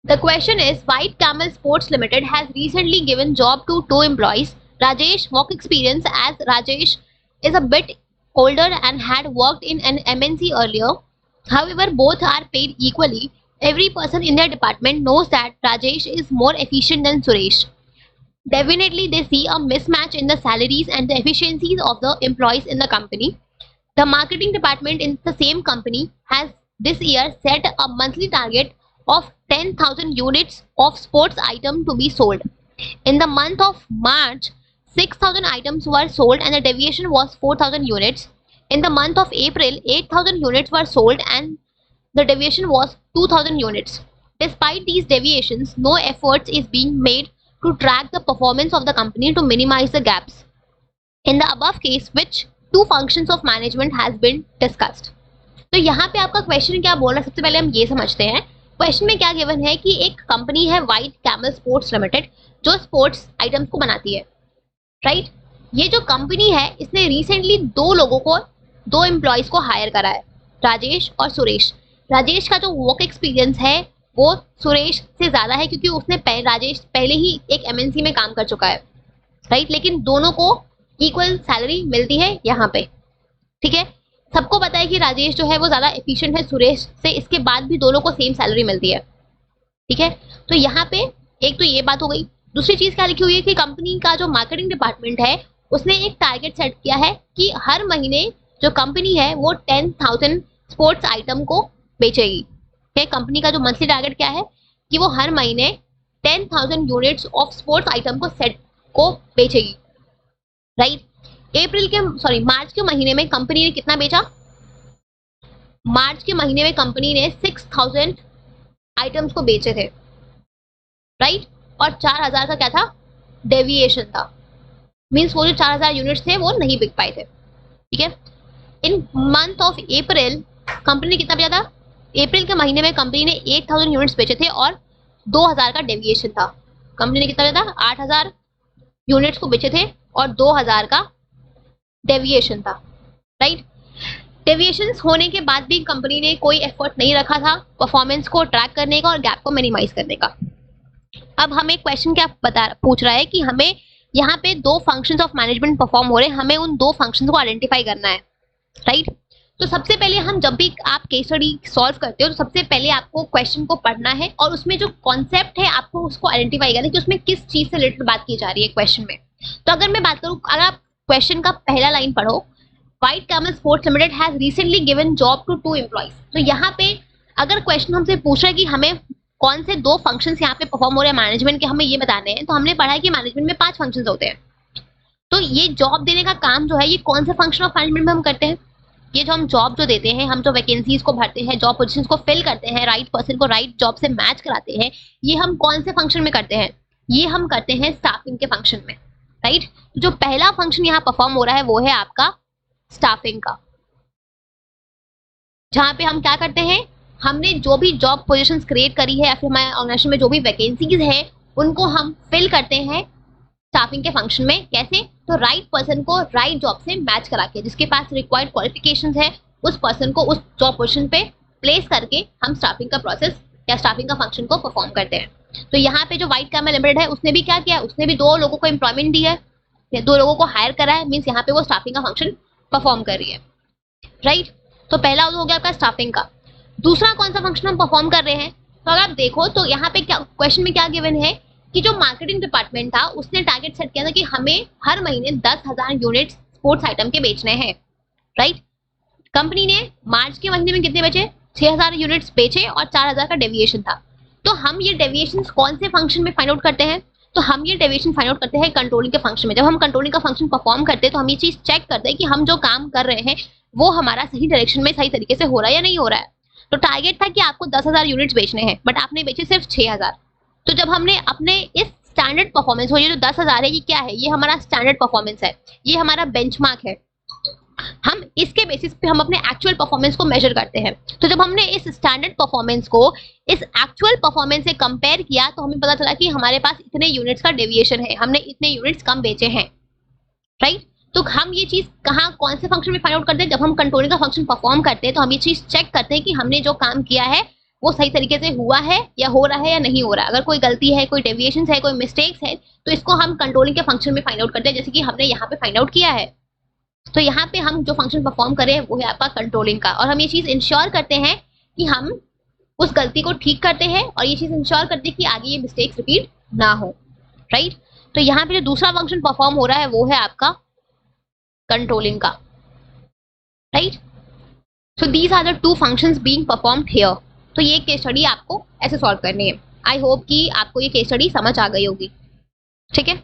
The question is, White Camel Sports Limited has recently given job to two employees. Rajesh, work experience as Rajesh is a bit older and had worked in an MNC earlier. However, both are paid equally. Every person in their department knows that Rajesh is more efficient than Suresh. Definitely, they see a mismatch in the salaries and the efficiencies of the employees in the company. The marketing department in the same company has this year set a monthly target of 10,000 units of sports item to be sold. In the month of March, 6,000 items were sold and the deviation was 4,000 units. In the month of April, 8,000 units were sold and the deviation was 2,000 units. Despite these deviations, no efforts is being made to track the performance of the company to minimize the gaps. In the above case, which two functions of management has been discussed? तो यहाँ पे आपका question क्या बोल रहा है, सबसे पहले हम ये समझते हैं. क्वेश्चन में क्या गिवन है कि एक कंपनी है व्हाइट कैमल स्पोर्ट्स लिमिटेड जो स्पोर्ट्स आइटम्स को बनाती है, राइट. ये जो कंपनी है इसने रिसेंटली दो एम्प्लॉयज को हायर करा है, राजेश और सुरेश. राजेश का जो वर्क एक्सपीरियंस है वो सुरेश से ज्यादा है क्योंकि उसने राजेश पहले ही एक एमएनसी में काम कर चुका है, राइट. लेकिन दोनों को इक्वल सैलरी मिलती है यहाँ पे, ठीक है. सबको पता है कि राजेश जो है वो ज्यादा एफिशिएंट है सुरेश से, इसके बाद भी दोनों को सेम सैलरी मिलती है, ठीक है. तो यहाँ पे एक तो ये बात हो गई. दूसरी चीज क्या लिखी हुई है कि कंपनी का जो मार्केटिंग डिपार्टमेंट है उसने एक टारगेट सेट किया है कि हर महीने जो कंपनी है वो 10,000 स्पोर्ट्स आइटम को बेचेगी. कंपनी का जो मंथली टारगेट क्या है कि वो हर महीने 10,000 यूनिट्स ऑफ स्पोर्ट्स आइटम को बेचेगी, राइट. मार्च के महीने में कंपनी ने कितना बेचा? मार्च के महीने में कंपनी ने 6,000 आइटम्स को बेचे थे, राइट. और 4,000 का क्या था? डेविएशन था. मींस वो जो 4,000 यूनिट्स थे वो नहीं बिक पाए थे, ठीक है. इन मंथ ऑफ अप्रैल कंपनी ने कितना बेचा था? अप्रैल के महीने में कंपनी ने 8,000 यूनिट्स बेचे थे और 2,000 का डेविएशन था. कंपनी ने कितना बेचा था? 8,000 यूनिट्स को बेचे थे और 2,000 का डेविएशन था, राइट. डेविएशंस होने के बाद भी कंपनी ने कोई एफर्ट नहीं रखा था परफॉर्मेंस को ट्रैक करने का और गैप को मिनिमाइज करने का. अब हमें क्वेश्चन क्या पूछ रहा है कि हमें यहाँ पे दो फंक्शंस ऑफ मैनेजमेंट परफॉर्म हो रहे हैं, हमें उन दो फंक्शंस को आइडेंटिफाई करना है, राइट. तो सबसे पहले हम जब भी आप केस स्टडी सॉल्व करते हो तो सबसे पहले आपको क्वेश्चन को पढ़ना है और उसमें जो कॉन्सेप्ट है आपको उसको आइडेंटिफाई करना है कि उसमें किस चीज से रिलेटेड बात की जा रही है क्वेश्चन में. तो अगर मैं बात करूँ, अगर आप क्वेश्चन का पहला लाइन पढ़ो, White Camel Sports Limited has recently given job to two employees. तो यहाँ पे अगर क्वेश्चन हमसे पूछ रहा है कि हमें कौन से दो फंक्शंस यहाँ पे परफॉर्म हो रहे हैं मैनेजमेंट के, हमें ये बताने हैं, तो हमने पढ़ा है कि मैनेजमेंट में 5 फंक्शंस होते हैं. तो ये जॉब देने का काम जो है ये कौन से फंक्शन ऑफ मैनेजमेंट में हम करते हैं? ये जो हम जॉब जो देते हैं, हम जो वैकेंसीज को भरते हैं, जॉब पोजीशंस को फिल करते हैं, राइट पर्सन को राइट जॉब से मैच कराते हैं, ये हम कौन से फंक्शन में करते हैं? ये हम करते हैं स्टाफिंग के फंक्शन में, राइट. जो पहला फंक्शन यहाँ परफॉर्म हो रहा है वो है आपका स्टाफिंग का, जहाँ पे हम क्या करते हैं, हमने जो भी जॉब पोजीशंस क्रिएट करी है या फिर हमारे ऑर्गेनाइजेशन में जो भी वैकेंसीज है उनको हम फिल करते हैं स्टाफिंग के फंक्शन में. कैसे? तो राइट पर्सन को राइट जॉब से मैच करा के, जिसके पास रिक्वायर्ड क्वालिफिकेशंस है उस पर्सन को उस जॉब पोजीशन पे प्लेस करके हम स्टाफिंग का प्रोसेस या स्टाफिंग का फंक्शन को परफॉर्म करते हैं. तो यहाँ पे जो व्हाइट कैमल लिमिटेड है उसने भी क्या किया, उसने भी 2 लोगों को एम्प्लॉयमेंट दी है, 2 लोगों को हायर करा है, मीन्स यहाँ पे वो स्टाफिंग का फंक्शन परफॉर्म कर रही है, राइट. तो पहला हो गया आपका स्टाफिंग का. दूसरा कौन सा फंक्शन हम परफॉर्म कर रहे हैं? तो अगर आप देखो तो यहाँ पे क्या क्वेश्चन में क्या गिवन है कि जो मार्केटिंग डिपार्टमेंट था उसने टारगेट सेट किया था कि हमें हर महीने 10,000 यूनिट स्पोर्ट्स आइटम के बेचने हैं, राइट. कंपनी ने मार्च के महीने में कितने बेचे? 6,000 यूनिट्स बेचे और 4,000 का डेविएशन था. तो हम ये डेविएशन कौन से फंक्शन में फाइंड आउट करते हैं? तो हम ये डेविएशन फाइंड आउट करते हैं कंट्रोलिंग के फंक्शन में. जब हम कंट्रोलिंग का फंक्शन परफॉर्म करते हैं तो हम ये चीज चेक करते हैं कि हम जो काम कर रहे हैं वो हमारा सही डायरेक्शन में सही तरीके से हो रहा है या नहीं हो रहा है. तो टारगेट था कि आपको 10,000 यूनिट्स बेचने हैं बट आपने बेचे सिर्फ 6,000. तो जब हमने अपने इस स्टैंडर्ड परफॉर्मेंस हो, ये जो 10,000 है ये क्या है? ये हमारा स्टैंडर्ड परफॉर्मेंस है, ये हमारा बेंचमार्क है. हम इसके बेसिस पे हम अपने एक्चुअल परफॉर्मेंस को मेजर करते हैं. तो जब हमने इस स्टैंडर्ड परफॉर्मेंस को इस एक्चुअल परफॉर्मेंस से कंपेयर किया तो हमें पता चला कि हमारे पास इतने यूनिट्स का डेविएशन है, हमने इतने यूनिट्स कम बेचे हैं, राइट. तो हम ये चीज कहाँ कौन से फंक्शन में फाइंड आउट करते हैं? जब हम कंट्रोलिंग का फंक्शन परफॉर्म करते हैं तो हम ये चीज चेक करते हैं कि हमने जो काम किया है वो सही तरीके से हुआ है या हो रहा है या नहीं हो रहा है। अगर कोई गलती है, कोई डेविएशन है, कोई मिस्टेक्स है, तो इसको हम कंट्रोलिंग के फंक्शन में फाइंड आउट करते हैं, जैसे कि हमने यहाँ पे फाइंड आउट किया है। तो यहाँ पे हम जो फंक्शन परफॉर्म करें वो है आपका कंट्रोलिंग का, और हम ये चीज इंश्योर करते हैं कि हम उस गलती को ठीक करते हैं, और ये चीज इंश्योर करते हैं कि आगे ये मिस्टेक्स रिपीट ना हो, राइट। तो यहाँ पे जो दूसरा फंक्शन परफॉर्म हो रहा है वो है आपका कंट्रोलिंग का, right. So these are the two functions being performed here. तो ये केस स्टडी आपको ऐसे सॉल्व करनी है। आई होप कि आपको ये केस स्टडी समझ आ गई होगी, ठीक है।